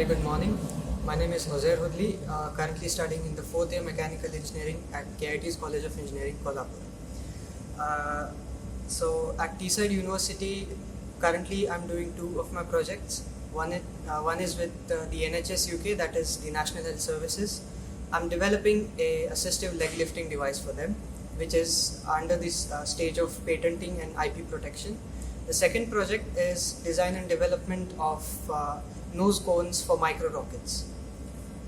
Very good morning. My name is Ozair Hudli, currently studying in the fourth year mechanical engineering at KIT's College of Engineering, Kolhapur. Uh, so at Teesside University, currently I'm doing two of my projects. One is with the NHS UK, that is the National Health Services. I'm developing a assistive leg lifting device for them, which is under this stage of patenting and IP protection. The second project is design and development of nose cones for micro rockets.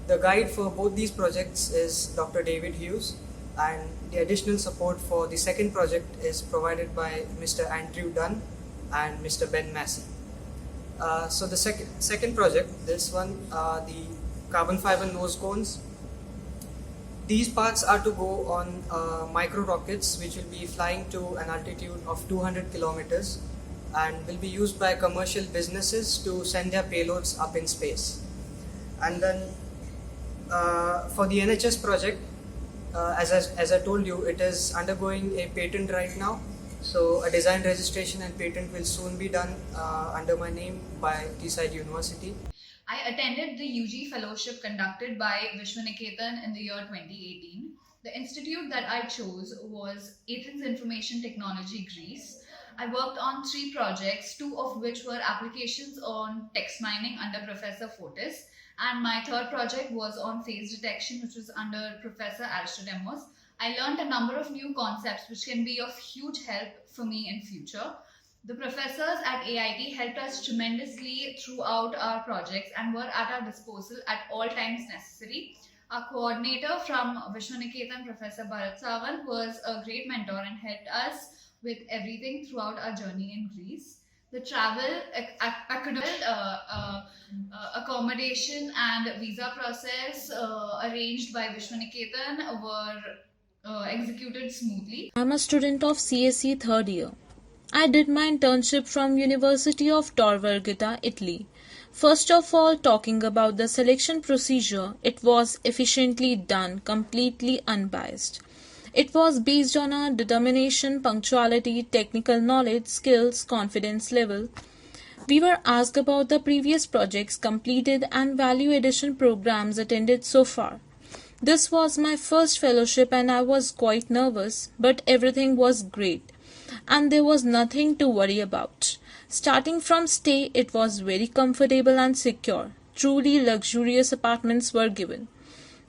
The guide for both these projects is Dr. David Hughes, and the additional support for the second project is provided by Mr. Andrew Dunn and Mr. Ben Massey. So the second project, this one, the carbon fiber nose cones. These parts are to go on micro rockets, which will be flying to an altitude of 200 kilometers and will be used by commercial businesses to send their payloads up in space. And then for the NHS project, as I told you, it is undergoing a patent right now. So a design registration and patent will soon be done under my name by Teesside University. I attended the UG fellowship conducted by Vishwaniketan in the year 2018. The institute that I chose was Athens Information Technology, Greece. I worked on three projects, two of which were applications on text mining under Professor Fortis, and my third project was on phase detection, which was under Professor Aristodemos. I learned a number of new concepts which can be of huge help for me in future. The professors at AIT helped us tremendously throughout our projects and were at our disposal at all times necessary. Our coordinator from Vishwaniketan, Professor Bharat Sawan, was a great mentor and helped us with everything throughout our journey in Greece. The travel, academic, accommodation, and visa process arranged by Vishwaniketan were executed smoothly. I'm a student of CSE third year. I did my internship from University of Tor Vergata, Italy. First of all, talking about the selection procedure, it was efficiently done, completely unbiased. It was based on our determination, punctuality, technical knowledge, skills, confidence level. We were asked about the previous projects completed and value addition programs attended so far. This was my first fellowship and I was quite nervous, but everything was great and there was nothing to worry about. Starting from stay, it was very comfortable and secure. Truly luxurious apartments were given.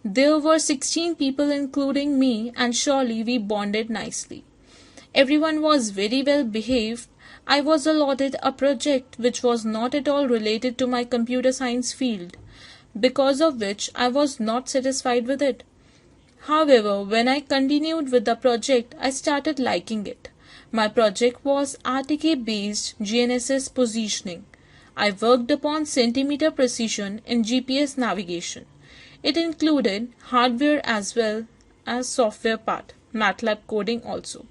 There were 16 people including me and surely we bonded nicely. Everyone was very well behaved. I was allotted a project which was not at all related to my computer science field, because of which I was not satisfied with it. However, when I continued with the project, I started liking it. My project was RTK based GNSS positioning. I worked upon centimeter precision in GPS navigation. It included hardware as well as software part, MATLAB coding also.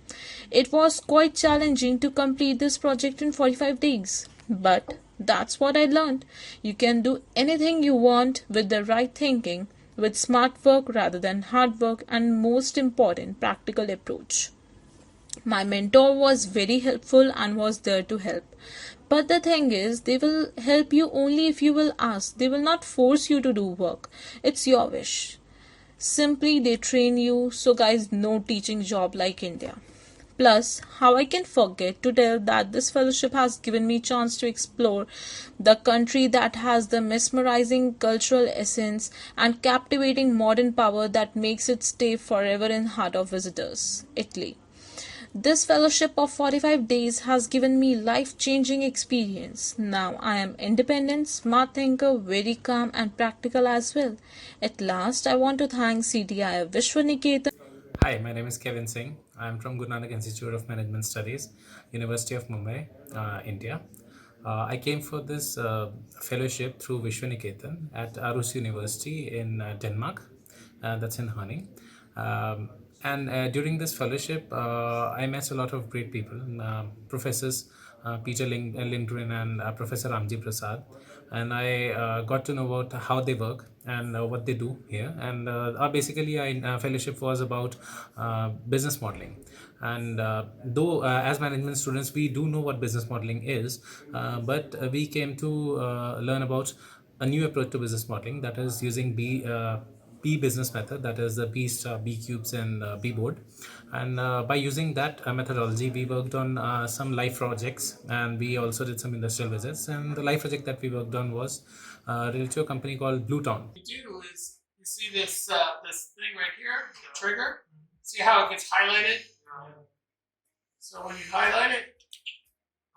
It was quite challenging to complete this project in 45 days, but that's what I learned. You can do anything you want with the right thinking, with smart work rather than hard work, and most important, practical approach. My mentor was very helpful and was there to help. But the thing is, they will help you only if you will ask. They will not force you to do work. It's your wish. Simply they train you, so guys, no teaching job like India. Plus, how I can forget to tell that this fellowship has given me chance to explore the country that has the mesmerizing cultural essence and captivating modern power that makes it stay forever in heart of visitors, Italy. This fellowship of 45 days has given me life-changing experience. Now I am independent, smart thinker, very calm and practical as well. At last, I want to thank CTI Vishwaniketan. Hi, my name is Kevin Singh. I'm from Guru Nanak Institute of Management Studies, University of Mumbai, India. I came for this fellowship through Vishwaniketan at Aarhus University in Denmark, that's in Honey. And during this fellowship, I met a lot of great people, professors Peter Lindgren and Professor Ramji Prasad. And I got to know about how they work and what they do here. And basically, our fellowship was about business modeling. And though as management students, we do know what business modeling is, but we came to learn about a new approach to business modeling, that is using B business method, that is the B star, B cubes, and B board. And by using that methodology, we worked on some live projects, and we also did some industrial visits. And the live project that we worked on was related to a company called Bluetown. What you do is you see this this thing right here, the trigger. See how it gets highlighted? So when you highlight it,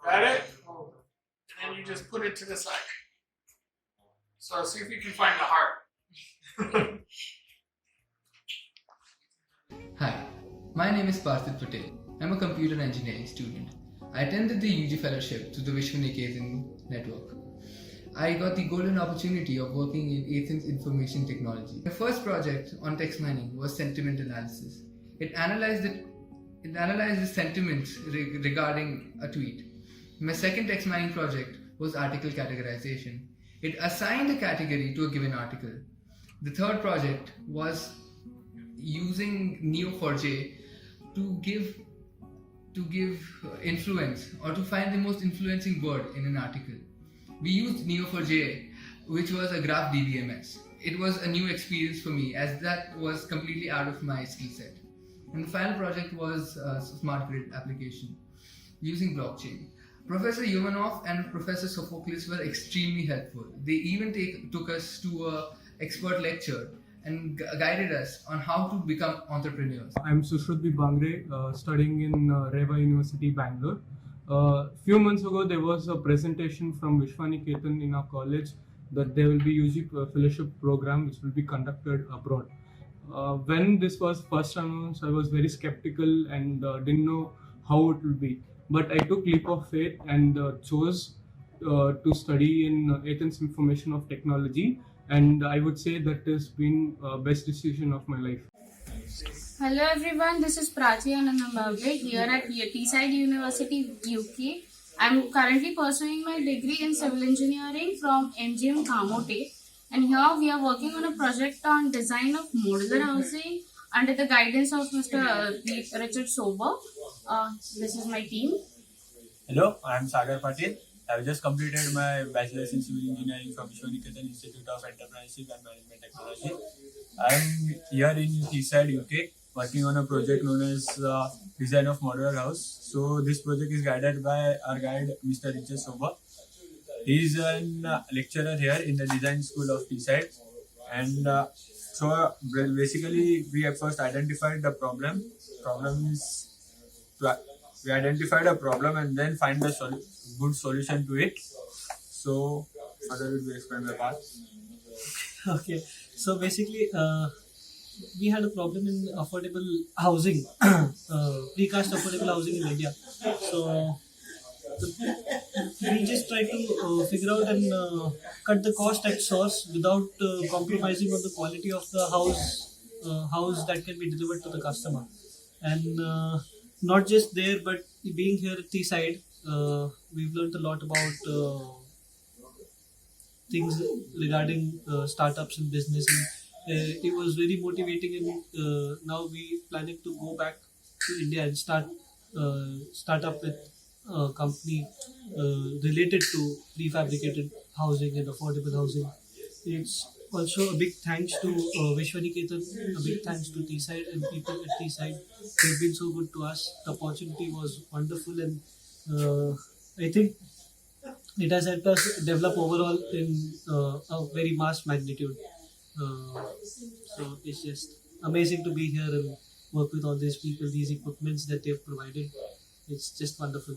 got it, and then you just put it to the side. So see if you can find the heart. Hi, my name is Parthit Patel. I'm a computer engineering student. I attended the UG fellowship through the Vishwaniketan network. I got the golden opportunity of working in Athens Information Technology. My first project on text mining was sentiment analysis. It analyzed the sentiments regarding a tweet. My second text mining project was article categorization. It assigned a category to a given article. The third project was using Neo4j to give influence, or to find the most influencing word in an article. We used Neo4j, which was a graph DBMS. It was a new experience for me, as that was completely out of my skill set. And the final project was a smart grid application using blockchain. Professor Yuvanov and Professor Sophocles were extremely helpful. They even took us to an expert lecture and guided us on how to become entrepreneurs. I'm Sushrudvi Bangre, studying in Reva University, Bangalore. Few months ago, there was a presentation from Vishwaniketan in our college that there will be UG fellowship program which will be conducted abroad. When this was first announced, I was very skeptical and didn't know how it will be. But I took leap of faith and chose to study in Athens Information of Technology, and I would say that has been best decision of my life. Hello everyone, this is Prachi Anandambagre here at Teesside University, UK. I'm currently pursuing my degree in civil engineering from MGM Kamote, and here we are working on a project on design of modular housing under the guidance of Mr. Richard Sober. This is my team. Hello, I am Sagar Patil. I have just completed my bachelor's in civil engineering from Vishwaniketan Institute of Entrepreneurship and Management Technology. I am here in Teesside, UK, working on a project known as Design of Modular House. So this project is guided by our guide, Mr. Richard Sober. He is a lecturer here in the Design School of Teesside. And so basically, we have first identified the problem. We identified a problem and then find a good solution to it. So further will be explained by Parth. Okay, so basically, we had a problem in affordable housing, precast affordable housing in India. So we just tried to figure out and cut the cost at source without compromising on the quality of the house that can be delivered to the customer. And not just there, but being here at Teesside, we've learned a lot about things regarding startups and business, and it was very motivating. And now we planning to go back to India and start up with a company related to prefabricated housing and affordable housing. It's also a big thanks to Vishwaniketan, a big thanks to Teesside and people at Teesside. They've been so good to us. The opportunity was wonderful, and I think it has helped us develop overall in a very mass magnitude. So it's just amazing to be here and work with all these people, these equipments that they've provided. It's just wonderful.